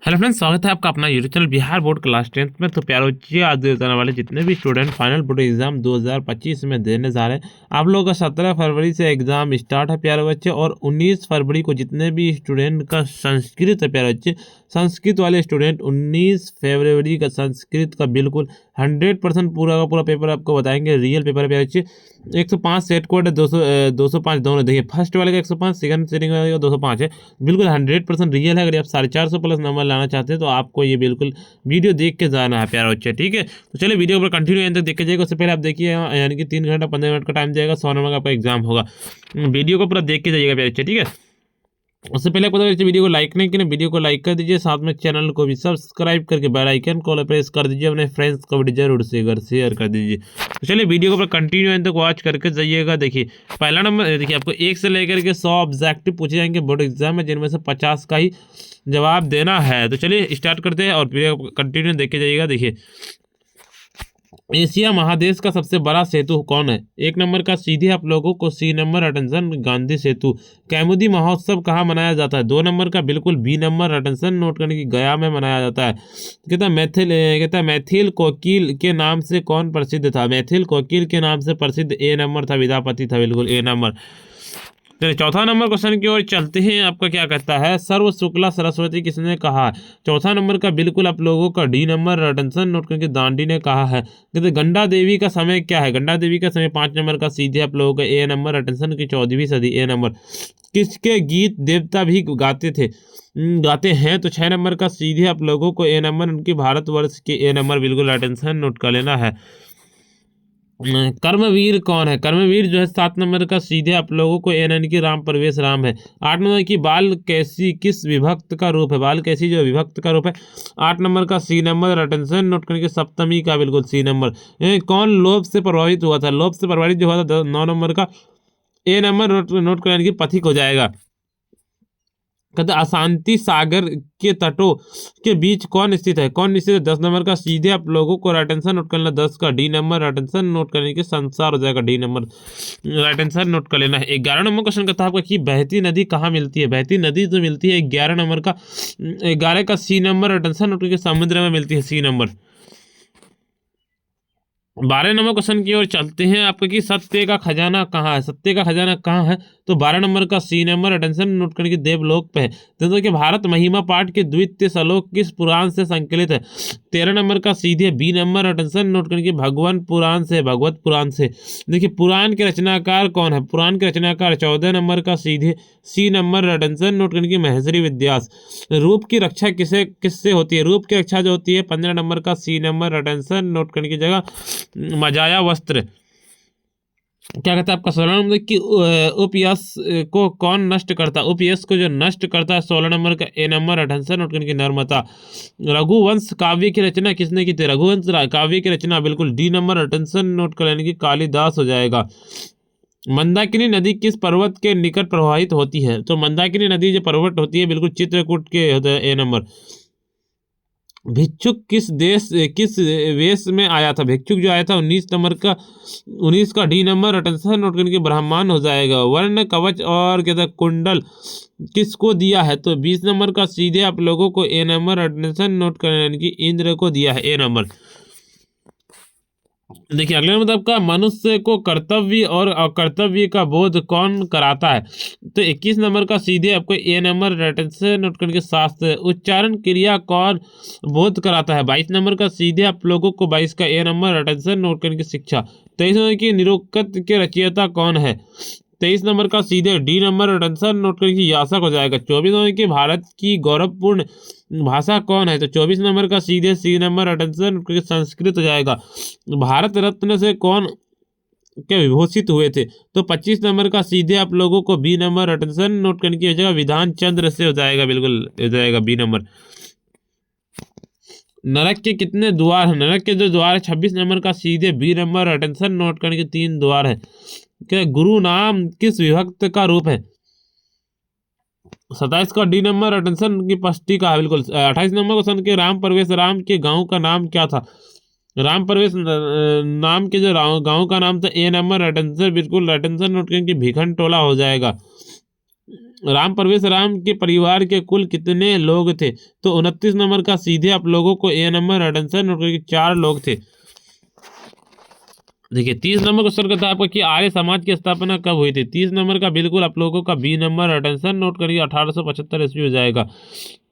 Hello friends, स्वागत है आपका अपना YouTube channel Bihar board class 10th में। तो प्यारे बच्चे, आज बताने वाले जितने भी स्टूडेंट फाइनल बोर्ड एग्जाम 2025 में देने जा रहे हैं, आप लोगों का 17 फरवरी से एग्जाम स्टार्ट है प्यारे बच्चे। और 19 फरवरी को जितने भी स्टूडेंट का संस्कृत है प्यारे बच्चे, संस्कृत वाले स्टूडेंट 19 फरवरी का संस्कृत का बिल्कुल 100% पूरा का पूरा पेपर आपको बताएंगे। रियल पेपर है प्यारे बच्चे। 105 सेट कोड है, 205 दोनों। देखिए, फर्स्ट वाले का 105, सेकंड सेटिंग वाले का 205 है। बिल्कुल 100% रियल है। अगर आप 450 प्लस नंबर लाना चाहते हैं तो आपको ये बिल्कुल वीडियो देख के जाना है प्यारे बच्चे, ठीक है। तो चलिए वीडियो पर कंटिन्यू एंड तक देख के जाइएगा। उससे पहले आप देखिए, यानी कि 3 घंटा 15 मिनट का टाइम जाएगा, 100 नंबर का आपका एग्जाम होगा। वीडियो को पूरा देख के जाइएगा प्यारे बच्चे, ठीक है। उससे पहले पता चलिए वीडियो को लाइक नहीं किया, वीडियो को लाइक कर दीजिए, साथ में चैनल को भी सब्सक्राइब करके बेल आइकन को प्रेस कर दीजिए। अपने फ्रेंड्स को भी जरूर शेयर कर दीजिए। तो चलिए वीडियो को कंटिन्यू एंड तक वॉच करके जाइएगा। देखिए, पहला नंबर, देखिए आपको 1 से लेकर के 100 ऑब्जेक्टिव पूछे जाएंगे बोर्ड एग्जाम में, जिनमें से 50 का ही जवाब देना है। तो चलिए स्टार्ट करते हैं और वीडियो कंटिन्यू देखे जाइएगा। देखिए, एशिया महादेश का सबसे बड़ा सेतु कौन है? 1 नंबर का सीधे आप लोगों को सी नंबर अटेंशन गांधी सेतु। कैमुदी महोत्सव कहाँ मनाया जाता है? 2 नंबर का बिल्कुल बी नंबर अटेंशन नोट करने की, गया में मनाया जाता है। कहता है मैथिल कोकिल के नाम से कौन प्रसिद्ध था? मैथिल कोकिल के नाम से प्रसिद्ध ए नंबर था, विद्यापति था, बिल्कुल ए नंबर। चलिए चौथा नंबर क्वेश्चन की ओर चलते हैं। आपका क्या कहता है? सर्व शुक्ला सरस्वती किसने कहा? चौथा नंबर का बिल्कुल आप लोगों का डी नंबर अटेंशन नोट करके दांडी ने कहा है। कहते गंगा देवी का समय क्या है? गंगा देवी का समय 5 नंबर का सीधे आप लोगों का ए नंबर अटेंशन की 14वीं सदी, ए नंबर। किसके गीत देवता भी गाते हैं? तो 6 नंबर का सीधे आप लोगों को ए नंबर, उनकी भारतवर्ष के ए नंबर, बिल्कुल अटेंशन नोट कर लेना है। कर्मवीर कौन है? कर्मवीर जो है 7 नंबर का सीधे आप लोगों को एन की राम प्रवेश राम है। 8 नंबर की बाल कैसी किस विभक्त का रूप है? बाल कैसी जो विभक्त का रूप है। 8 नंबर का सी नंबर अटेंशन नोट करके सप्तमी का, बिल्कुल सी नंबर। कौन लोभ से प्रभावित हुआ था? लोभ से प्रभावित जो हुआ था 9 नंबर का ए नंबर नोट करने की पथिक हो जाएगा। कहते अशांति सागर के तटों के बीच कौन स्थित है? कौन स्थित है? 10 नंबर का सीधे आप लोगों को अटेंशन नोट कर लेना, 10 का डी नंबर अटेंशन नोट करने के संसार हो जाएगा, डी नंबर अटेंशन नोट कर लेना है। 11 नंबर क्वेश्चन कहता है आपका कि बहती नदी कहाँ मिलती है? बहती नदी जो मिलती है 11 नंबर का, 11 का सी नंबर अटेंशन नोट करके समुद्र में मिलती है, सी नंबर। 12 नंबर क्वेश्चन की ओर चलते हैं। आपका कि सत्य का खजाना कहाँ है? सत्य का खजाना कहाँ है? तो 12 नंबर का सी नंबर अटेंशन नोट करके देवलोक पे है। तो कि भारत महिमा पाठ के द्वितीय श्लोक किस पुराण से संकलित है? 13 नंबर का सीधे बी नंबर अटेंशन नोट करके भगवान पुराण से, भगवत पुराण से। देखिए, पुराण के रचनाकार कौन है? पुराण के रचनाकार 14 नंबर का सीधे सी नंबर अटेंशन नोट करके महेश्वरी विद्यास। रूप की रक्षा किससे होती है? रूप की रक्षा जो होती है 15 नंबर का सी नंबर अटेंशन नोट करने की जगह मजाया वस्त्र। क्या कहता है आपका 16 नंबर कि उपयश को कौन नष्ट करता है? उपयश को जो नष्ट करता है 16 नंबर का ए नंबर अटेंशन नोट करने की नर्मता। रघुवंश काव्य की रचना किसने की थी? रघुवंश काव्य की रचना बिल्कुल डी नंबर अटेंशन नोट कर लेने की कालिदास हो जाएगा। मंदाकिनी नदी किस पर्वत के निकट प्रवाहित होती है? तो मंदाकिनी नदी जो पर्वत होती है बिल्कुल चित्रकूट के होता है, ए नंबर। भिक्षुक किस वेश में आया था? भिक्षुक जो आया था 19 नंबर का, 19 का डी नंबर अटेंशन नोट करके ब्राह्मण हो जाएगा। वर्ण कवच और कहता कुंडल किसको दिया है? तो 20 नंबर का सीधे आप लोगों को ए नंबर अटेंशन नोट करने की इंद्र को दिया है, ए नंबर। देखिए, अगले नंबर आपका मनुष्य को कर्तव्य और अकर्तव्य का बोध कौन कराता है? तो 21 नंबर का सीधे आपको ए नंबर अटेंशन नोट करके शास्त्र। उच्चारण क्रिया कौन बोध कराता है? 22 नंबर का सीधे आप लोगों को 22 का ए नंबर अटेंशन नोट करके शिक्षा। 23 नंबर की निरुक्त के रचयिता कौन है? 23 नंबर का सीधे डी नंबर अटेंशन नोट करके यासक हो जाएगा। 24 नंबर की भारत की गौरवपूर्ण भाषा कौन है? तो 24 नंबर का सीधे सी नंबर अटेंशन नोट करके संस्कृत हो जाएगा। भारत रत्न से कौन के विभूषित हुए थे? तो 25 नंबर का सीधे आप लोगों को बी नंबर अटेंशन नोट करने की जगह विधान चंद्र से हो जाएगा, बिल्कुल हो जाएगा बी नंबर। नरक के कितने द्वार हैं? नरक के जो द्वार है 26 नंबर का सीधे बी नंबर अटेंशन नोट करने के 3 द्वार है। क्या गुरु नाम किस विभक्त का रूप है? 27 का डी नंबर अटेंशन की पष्टी का है, बिल्कुल। 28 नंबर क्वेश्चन के राम प्रवेश राम के गांव का नाम क्या था? राम प्रवेश नाम के जो गांव का नाम था ए नंबर अटेंशन, बिल्कुल अटेंशन नोट करके भिखन टोला हो जाएगा। राम प्रवेश राम के परिवार के कुल कितने लोग थे? तो 29 नंबर का सीधे आप लोगों को ए नंबर आंसर नोट करिए, 4 लोग थे। देखिए 30 नंबर क्वेश्चन कहता है आपका कि आर्य समाज की स्थापना कब हुई थी? 30 नंबर का बिल्कुल आप लोगों का बी नंबर अटेंशन नोट करिए, 1875 ईस्वी हो जाएगा।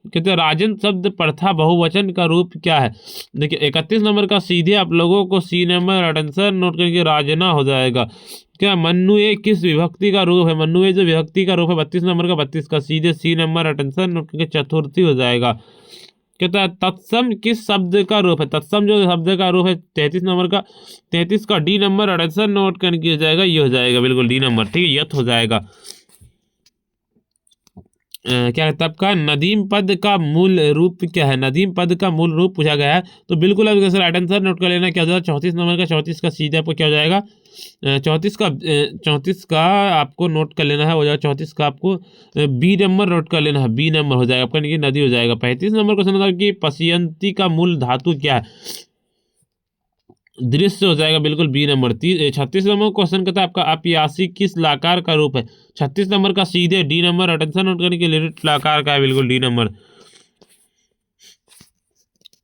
कहते हैं राजन शब्द प्रथा बहुवचन का रूप क्या है? देखिए 31 नंबर का सीधे आप लोगों को सी नंबर अटेंशन नोट करिए, राजना हो जाएगा। क्या मन्नुए किस विभक्ति का रूप है? मन्नुए जो विभक्ति का रूप है 32 नंबर का 32 का सीधे सी नंबर अटेंशन नोट करिए, चतुर्थी हो जाएगा। कहता है तत्सम किस शब्द का रूप है? तत्सम जो शब्द का रूप है 33 नंबर का, 33 का डी नंबर आंसर नोट करके हो जाएगा, ये हो जाएगा बिल्कुल डी नंबर, ठीक है, यथ हो जाएगा। क्या है तब का नदीम पद का मूल रूप क्या है? नदीम पद का मूल रूप पूछा गया है, तो बिल्कुल अब जैसे राइट आंसर नोट कर लेना, क्या हो जाएगा 34 नंबर का, 34 का सीधे आपको क्या हो जाएगा 34 का आपको नोट कर लेना है, हो जाएगा 34 का आपको बी नंबर नोट कर लेना है, बी नंबर हो जाएगा आपका, नदी हो जाएगा। 35 नंबर क्वेश्चन होता है कि पश्यंती का मूल धातु क्या है? दृश्य हो जाएगा बिल्कुल बी नंबर। 36 नंबर क्वेश्चन कहता है आपका अपयासी किस लाकार का रूप है? 36 नंबर का सीधे डी नंबर अटेंशन नोट करने के लिए लाकार का है, बिल्कुल डी नंबर।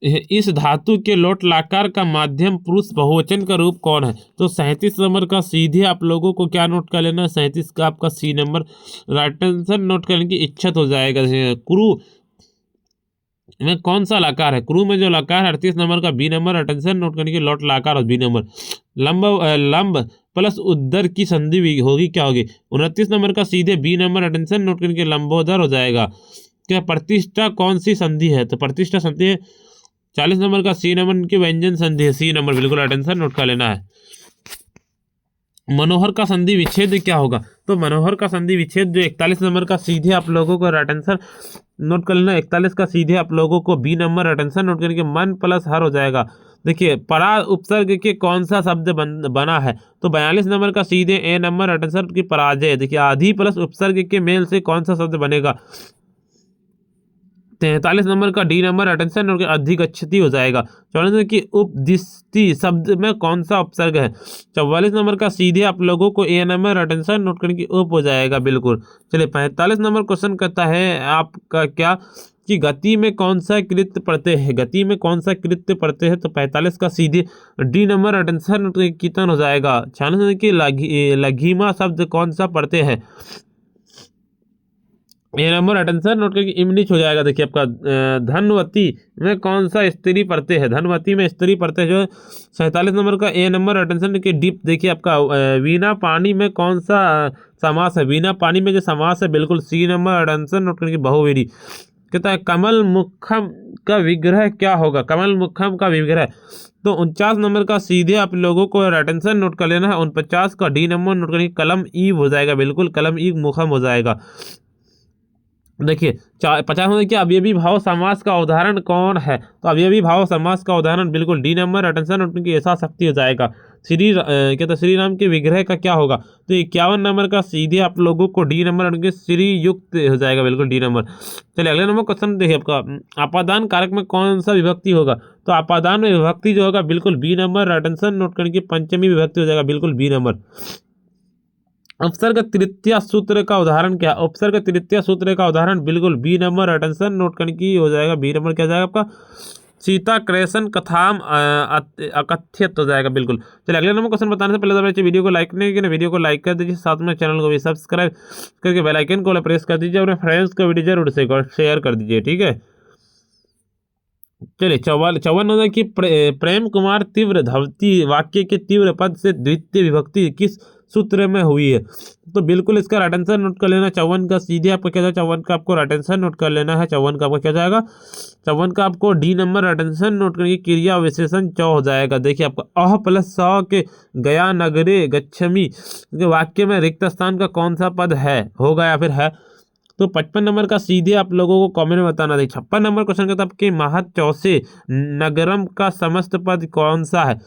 इस धातु के लोट लाकार का माध्यम पुरुष बहुवचन का रूप कौन है? तो 37 नंबर का सीधे आप लोगों को क्या नोट कर लेना है? 37 का आपका C number right answer note करने की इच्छा हो जाएगा। क्रू में कौन सा लकार है? क्रू में जो लकार है 38 नंबर का बी नंबर अटेंशन नोट करने की लौट लकार और बी नंबर। लंब लंब प्लस उद्धर की संधि भी होगी, क्या होगी? 29 नंबर का सीधे बी नंबर अटेंशन नोट करने के लंबोदर हो जाएगा। क्या प्रतिष्ठा कौन सी संधि है? तो प्रतिष्ठा संधि है 40 नंबर का सी नंबर की व्यंजन संधि है, सी नंबर बिल्कुल अटेंशन नोट कर लेना है। मनोहर का संधि विच्छेद क्या होगा? तो मनोहर का संधि विच्छेद जो 41 नंबर का सीधे आप लोगों को अटेंशन नोट कर लेना, 41 का सीधे आप लोगों को बी नंबर अटेंशन नोट करके मन प्लस हर हो जाएगा। देखिए परा उपसर्ग के कौन सा शब्द बना है? तो 42 नंबर का सीधे ए नंबर अटेंशन की पराजय। देखिए आधी प्लस उपसर्ग के मेल से कौन सा शब्द बनेगा? 43 नंबर का डी नंबर अटेंशन और अधिगच्छति हो जाएगा। 44 नंबर की उपदिष्टि शब्द में कौन सा उपसर्ग है? 44 नंबर का सीधे आप लोगों को ए नंबर अटेंशन नोट करने की उप हो जाएगा बिल्कुल। चलिए 45 नंबर क्वेश्चन कहता है आपका क्या कि गति में कौन सा कृत्य पढ़ते हैं? गति में कौन सा कृत्य पढ़ते हैं? तो 45 का सीधे डी नंबर अटेंशन कितन हो जाएगा। 46 नंबर की लघिमा शब्द कौन सा पढ़ते हैं? ये नंबर अटेंशन नोट करके इमनिच हो जाएगा। देखिए आपका धनवती में कौन सा स्त्री पढ़ते हैं? धनवती में स्त्री पढ़ते हैं जो 47 नंबर का ए नंबर अटेंशन के डीप। देखिए आपका वीणा पानी में कौन सा समास है? वीणा पानी में जो समास है बिल्कुल सी नंबर अटेंशन नोट करके बहुवीरी। कहता है कमल मुखम का विग्रह क्या होगा? कमल मुखम का विग्रह तो 49 नंबर का सीधे आप लोगों को अटेंशन नोट कर लेना है। 49 का डी नंबर नोट करके कलम ईव हो जाएगा, बिल्कुल कलम ईव मुखम हो जाएगा। देखिए 50 होने के अवयवी भाव समास का उदाहरण कौन है? तो अवयवी भाव समास का उदाहरण बिल्कुल डी नंबर अटेंशन उनकी ऐसा शक्ति हो जाएगा। क्या तो श्री राम के विग्रह का क्या होगा? तो 51 नंबर का सीधे आप लोगों को डी नंबर उनके श्री युक्त हो जाएगा, बिल्कुल डी नंबर। चलिए अगले नंबर क्वेश्चन देखिए आपका आपादान कारक में कौन सा विभक्ति होगा? तो आपादान में विभक्ति जो होगा बिल्कुल बी नंबर अटेंशन नोट करने की पंचमी विभक्ति हो जाएगा, बिल्कुल बी नंबर। उपसर्ग तृतीय सूत्र का उदाहरण क्या? उपसर्ग तृतीय सूत्र का उदाहरण बिल्कुल बी नंबर अटेंशन नोट करने की हो जाएगा, बी नंबर क्या जाएगा आपका? सीता क्रेशन कथाम अकथ्यत हो जाएगा बिल्कुल। चलिए अगले नंबर क्वेश्चन बताने से पहले बच्चे वीडियो को लाइक नहीं किया, वीडियो को लाइक कर दीजिए, साथ में चैनल को भी सब्सक्राइब करके बेल आइकन को प्रेस कर दीजिए, अपने फ्रेंड्स को वीडियो जरूर से शेयर कर दीजिए, ठीक है। चलिए 54 की प्रेम कुमार तीव्र धवती वाक्य के तीव्र पद से द्वितीय विभक्ति किस सूत्र में हुई है? तो बिल्कुल इसका अटेंशन नोट कर लेना। 54 का सीधे आपको क्या जाएगा? 54 का आपको अटेंशन नोट कर लेना है। 54 का आपको क्या जाएगा? 54 का आपको डी नंबर अटेंशन नोट करके क्रिया विशेषण चौ हो जाएगा। देखिए आपका अह प्लस स के गया नगरे गच्छमी के वाक्य में रिक्त स्थान का कौन सा पद है, होगा या फिर है? तो 55 नंबर का सीधे आप लोगों को कमेंट में बताना था। 56 नंबर क्वेश्चन का था आपके महत चौसे नगरम का समस्त पद कौन सा है?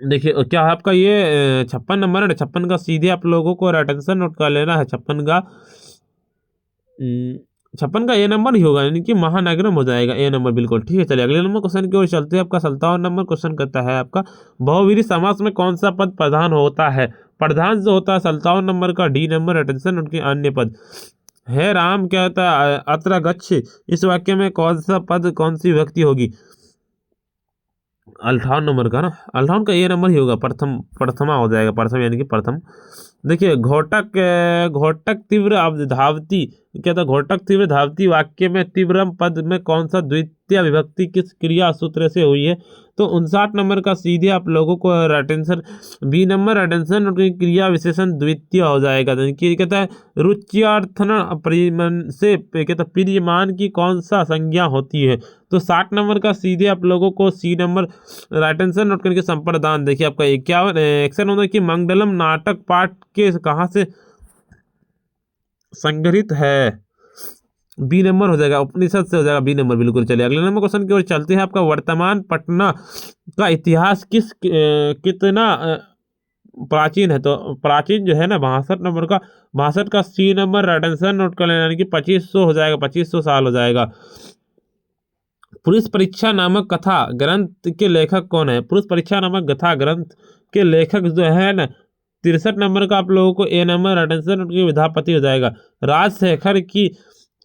देखिए क्या है आपका ये 56 नंबर है। 56 का सीधे आप लोगों को अटेंशन नोट कर लेना है। 56 का ए नंबर ही होगा, यानी कि महानगरम हो जाएगा, ए नंबर बिल्कुल, ठीक है। चलिए अगले नंबर क्वेश्चन की ओर चलते हैं। आपका 57 नंबर क्वेश्चन करता है आपका बहुवीरी समास में कौन सा पद प्रधान होता है? प्रधान जो होता है 57 नंबर का, डी नंबर। अटेंशन उनके अन्य पद है। राम क्या होता है, अत्र गच्छ। इस वाक्य में कौन सा पद, कौन सी विभक्ति होगी? 58 नंबर का ना, 58 का ए नंबर ही होगा, प्रथम, प्रथमा हो जाएगा, प्रथम यानी कि प्रथम। देखिए घोटक, घोटक तीव्र धावती, क्या था, घोटक तीव्र धावती वाक्य में तीव्रम पद में कौन सा द्वितीय विभक्ति किस क्रिया सूत्र से हुई है? तो 59 नंबर का सीधे आप लोगों को अटेंशन, बी नंबर अटेंशन उनकी क्रिया विशेषण द्वितीय हो जाएगा। देखिए कहता है रुच्यार्थन परिमान से, कहता है प्रियमान की कौन सा संज्ञा होती है? तो 60 नंबर का सीधे आप लोगों को सी नंबर राइटेंशन नोट करके संप्रदान। देखिए आपका 51 एक्शन होता है कि मंगलम नाटक पाठ के कहाँ से संग्रहित है? बी नंबर हो जाएगा, उपनिषद से हो जाएगा बी नंबर, बिल्कुल। चलिए अगले नंबर क्वेश्चन की ओर चलते हैं। आपका वर्तमान पटना का इतिहास कितना प्राचीन है? तो प्राचीन जो है ना 62 नंबर का, 62 का सी नंबर राइटेंशन नोट कर लेना, यानी कि 2500 हो जाएगा, 2500 साल हो जाएगा। पुरुष परीक्षा नामक कथा ग्रंथ के लेखक कौन है? पुरुष परीक्षा नामक कथा ग्रंथ के लेखक जो है ना 63 नंबर का आप लोगों को ए नंबर अटेंशन उनकी विद्यापति हो जाएगा। राजशेखर की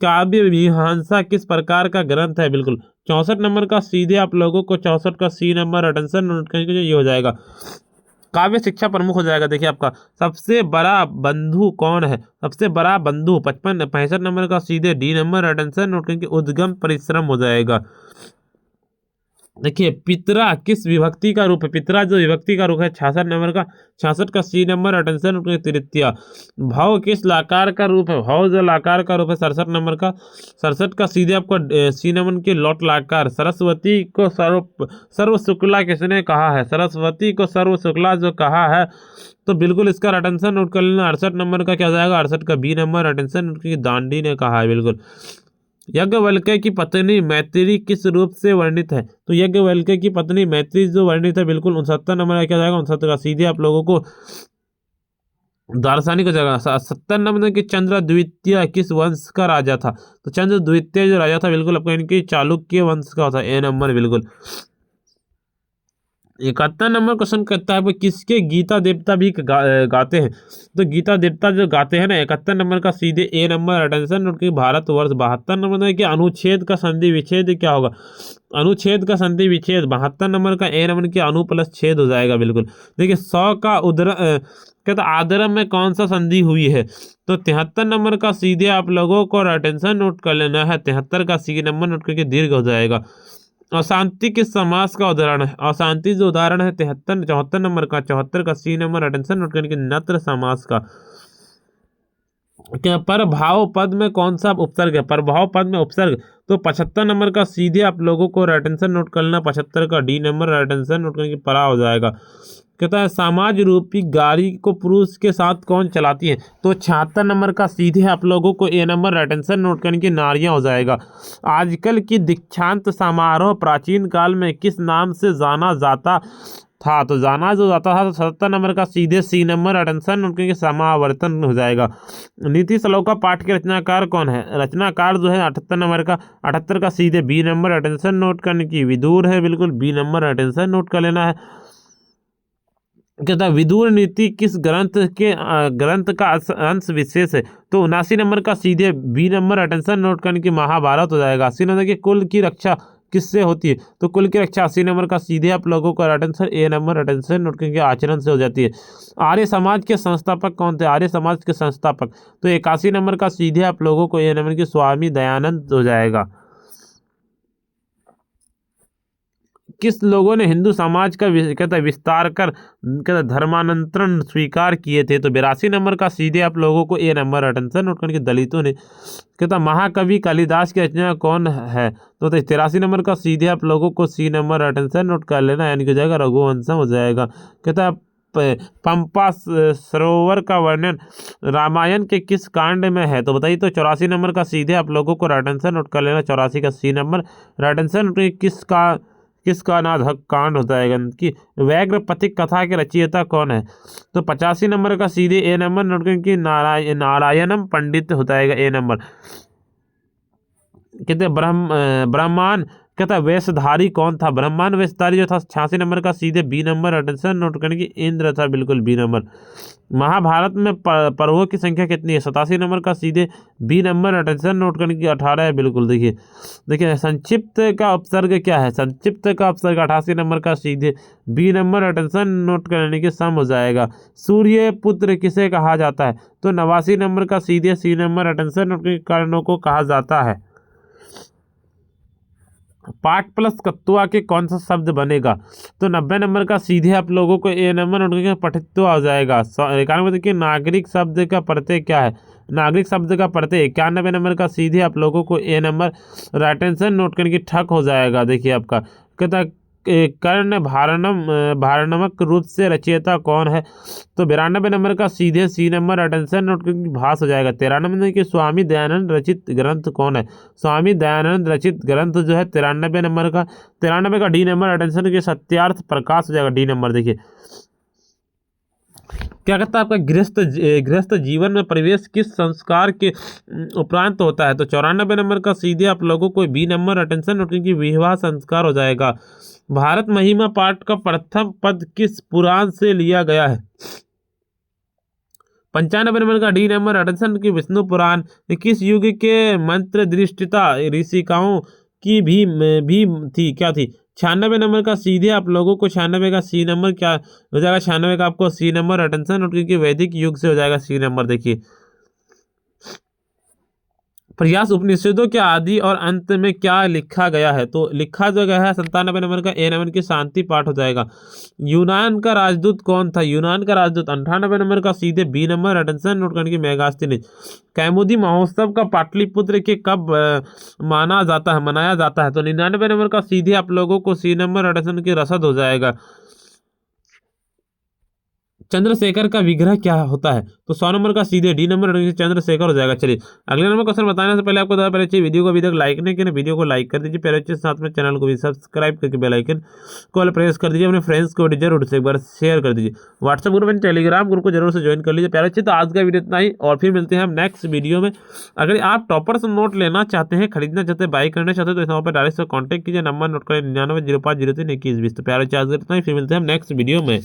काव्य मीमांसा किस प्रकार का ग्रंथ है? बिल्कुल 64 नंबर का सीधे आप लोगों को 64 का सी नंबर अटेंशन नोट करके ये हो जाएगा, काव्य शिक्षा प्रमुख हो जाएगा। देखिए आपका सबसे बड़ा बंधु कौन है? सबसे बड़ा बंधु 65 नंबर का सीधे डी नंबर अटेंशन नोट करके उद्गम परिश्रम हो जाएगा। देखिए पितरा किस विभक्ति का रूप है? पितरा जो विभक्ति का रूप है 66 नंबर का, 66 का सी नंबर अटेंशन तृतीया। भाव किस लाकार का रूप है? भाव जो लाकार का रूप है 67 नंबर का, 67 का सीधे आपको सी नंबर के लौट लाकार। सरस्वती को सर्व शुक्ला किसने कहा है? सरस्वती को सर्व शुक्ला जो कहा है, तो बिल्कुल इसका अटेंशन नोट कर लेना। 68 नंबर का क्या हो जाएगा? 68 का बी नंबर अटेंशन नोट करके दांडी ने कहा है, बिल्कुल। यज्ञवल्क्य की पत्नी मैत्री किस रूप से वर्णित है? तो यज्ञवल्क्य की पत्नी मैत्री जो वर्णित है, बिल्कुल 69 नंबर का क्या जाएगा? 69 का सीधे आप लोगों को दार्शनिक हो जाएगा। 70 नंबर की चंद्र द्वितीय किस वंश का राजा था? तो चंद्र द्वितीय जो राजा था, बिल्कुल आपको इनकी चालुक्य वंश का होता है, ए नंबर, बिल्कुल। 71 नंबर क्वेश्चन कहता है वो किसके गीता देवता भी गाते हैं? तो गीता देवता जो गाते हैं ना 71 नंबर का सीधे ए नंबर अटेंशन उनकी भारतवर्ष। 72 नंबर कि अनुच्छेद का संधि विच्छेद क्या होगा? अनुच्छेद का संधि विच्छेद 72 नंबर का ए नंबर की अनु प्लस छेद हो जाएगा, बिल्कुल। देखिए 100 का कहता आदरम में कौन सा संधि हुई है? तो 73 नंबर का सीधे आप लोगों को अटेंशन नोट कर लेना है, 73 का सी नंबर नोट करके दीर्घ हो जाएगा। अशांति किस समास का उदाहरण है? अशांति जो उदाहरण है 74 नंबर का, 74 का सी नंबर अटेंशन नोट करने के नत्र समास का। क्या परभाव पद में कौन सा उपसर्ग है? परभाव पद में उपसर्ग, तो 75 नंबर का सीधे आप लोगों को अटेंशन नोट करना, 75 का डी नंबर अटेंशन नोट करने की परा हो जाएगा। कहता है समाज रूपी गाड़ी को पुरुष के साथ कौन चलाती है? तो 76 नंबर का सीधे आप लोगों को ए नंबर अटेंशन नोट करने की नारियां हो जाएगा। आजकल की दीक्षांत समारोह प्राचीन काल में किस नाम से जाना जाता था? तो जाना जो जाता था, तो 77 नंबर का सीधे सी नंबर अटेंशन नोट करके समावर्तन हो जाएगा। नीति श्लोका पाठ के रचनाकार कौन है? रचनाकार जो है 78 नंबर का, 78 का सीधे बी नंबर अटेंशन नोट करने की विदुर है, बिल्कुल बी नंबर अटेंशन नोट कर लेना है। कहता है विदुर नीति किस ग्रंथ का अंश विशेष है? तो 79 नंबर का सीधे बी नंबर अटेंशन नोट करने की महाभारत हो जाएगा। 80 नंबर की कुल की रक्षा किससे होती है? तो कुल की रक्षा 80 नंबर का सीधे आप लोगों का अटेंशन ए नंबर अटेंशन नोट करके आचरण से हो जाती है। आर्य समाज के संस्थापक कौन थे? आर्य समाज के संस्थापक, तो 81 नंबर का सीधे आप लोगों को ए नंबर की स्वामी दयानंद हो जाएगा। किस लोगों ने हिंदू समाज का कहता विस्तार कर कहता धर्मांतरण स्वीकार किए थे? तो 82 नंबर का सीधे आप लोगों को ए नंबर अटेंशन नोट करके दलितों ने। कहता महाकवि कालिदास की रचना कौन है? तो 83 नंबर का सीधे आप लोगों को सी नंबर अटेंशन नोट कर लेना, यानी कि हो जाएगा रघुवंशम हो जाएगा। कहता पंपा सरोवर का वर्णन रामायण के किस कांड में है? तो बताइए। तो 84 नंबर का सीधे आप लोगों को अटेंशन नोट कर लेना, 84 का सी नंबर अटेंशन नोट किसका नाधक कांड होता है कि व्याघ्र पथिक कथा के रचयिता कौन है? तो 85 नंबर का सीधे ए नंबर नोट करके नारायणम पंडित होता है, ए नंबर। कहते ब्रह्मांड कहता है वेशधारी कौन था? ब्रह्मांड वेशधारी जो था 86 नंबर का सीधे बी नंबर। अटेंशन नोट करने की इंद्र था, बिल्कुल बी नंबर। महाभारत में पर्वों की संख्या कितनी है? 87 नंबर का सीधे बी नंबर। अटेंशन नोट करने की 18 है, बिल्कुल। देखिए देखिए संक्षिप्त का उपसर्ग क्या है? संक्षिप्त का उपसर्ग 88 नंबर का सीधे बी नंबर। अटेंशन नोट करने के सम हो जाएगा। सूर्य पुत्र किसे कहा जाता है? तो 89 नंबर का सीधे सी नंबर। अटेंशन नोट करने के कारणों को कहा जाता है। पाठ प्लस कत्वा के कौन सा शब्द बनेगा? तो 90 नंबर का सीधे आप लोगों को ए नंबर नोट करके पठित्व आ जाएगा। 91 देखिए नागरिक शब्द का प्रत्यय क्या है? नागरिक शब्द का प्रत्यय 91 नंबर का सीधे आप लोगों को ए नंबर। राइटेंशन नोट करके ठक हो जाएगा। देखिए आपका कहता कर्ण भारणात्मक रूप से रचयिता कौन है? तो 92 नंबर का सीधे सी नंबर। अटेंशन नोट करके भास हो जाएगा। 93 नंबर की स्वामी दयानंद रचित ग्रंथ कौन है? स्वामी दयानंद रचित ग्रंथ जो है 93 नंबर का। 93 का डी नंबर। अटेंशन के सत्यार्थ प्रकाश हो जाएगा, डी नंबर। देखिए क्या कहता है आपका गृहस्थ जीवन में प्रवेश किस संस्कार के उपरांत होता है? तो 94 नंबर का सीधे आप लोगों को बी नंबर। अटेंशन नोट करके विवाह संस्कार हो जाएगा। भारत महिमा पाठ का प्रथम पद किस पुराण से लिया गया है? 95 नंबर का डी नंबर। अटेंशन की विष्णु पुराण। किस युग के मंत्र दृष्टिता ऋषिकाओं की भी थी? क्या थी? 96 नंबर का सीधे आप लोगों को 96 का सी नंबर क्या हो जाएगा? 96 का आपको सी नंबर। अटेंशन नोट करके वैदिक युग से हो जाएगा सी नंबर। देखिए प्रयास उपनिषदों के आदि और अंत में क्या लिखा गया है? तो लिखा जो गया है 97 नंबर का ए नंबर की शांति पाठ हो जाएगा। यूनान का राजदूत कौन था? यूनान का राजदूत 98 नंबर का सीधे बी नंबर। अटेंशन नोट करने की मेगास्थिनीज। कैमुदी महोत्सव का पाटलिपुत्र के कब मनाया जाता है? तो 99 नंबर का सीधे आप लोगों को सी नंबर। अटेंशन की रसद हो जाएगा। चंद्रशेखर का विग्रह क्या होता है? तो 100 नंबर का सीधे डी नंबर। चंद्रशेखर हो जाएगा। चलिए अगले नंबर क्वेश्चन बताने से पहले आपको बता पहले चाहिए वीडियो को अभी तक लाइक नहीं किया, वीडियो को लाइक कर दीजिए प्यारे बच्चे, साथ में चैनल को भी सब्सक्राइब करके बेल आइकन को प्रेस कर दीजिए। अपने फ्रेंड्स को जरूर से एक बार शेयर कर दीजिए। WhatsApp group and Telegram group को जरूर से ज्वाइन कर लीजिए प्यारे बच्चे। तो आज का वीडियो इतना ही और फिर मिलते हैं हम नेक्स्ट वीडियो में। अगर आप टॉपर्स नोट लेना चाहते हैं, खरीदना चाहते हैं, बाई करना चाहते हैं तो इस नंबर पर डायरेक्ट से कॉन्टैक्ट कीजिए। नंबर नोट करें 9905032120। तो प्यारे बच्चे आज का इतना ही, फिर मिलते हैं हम नेक्स्ट वीडियो में।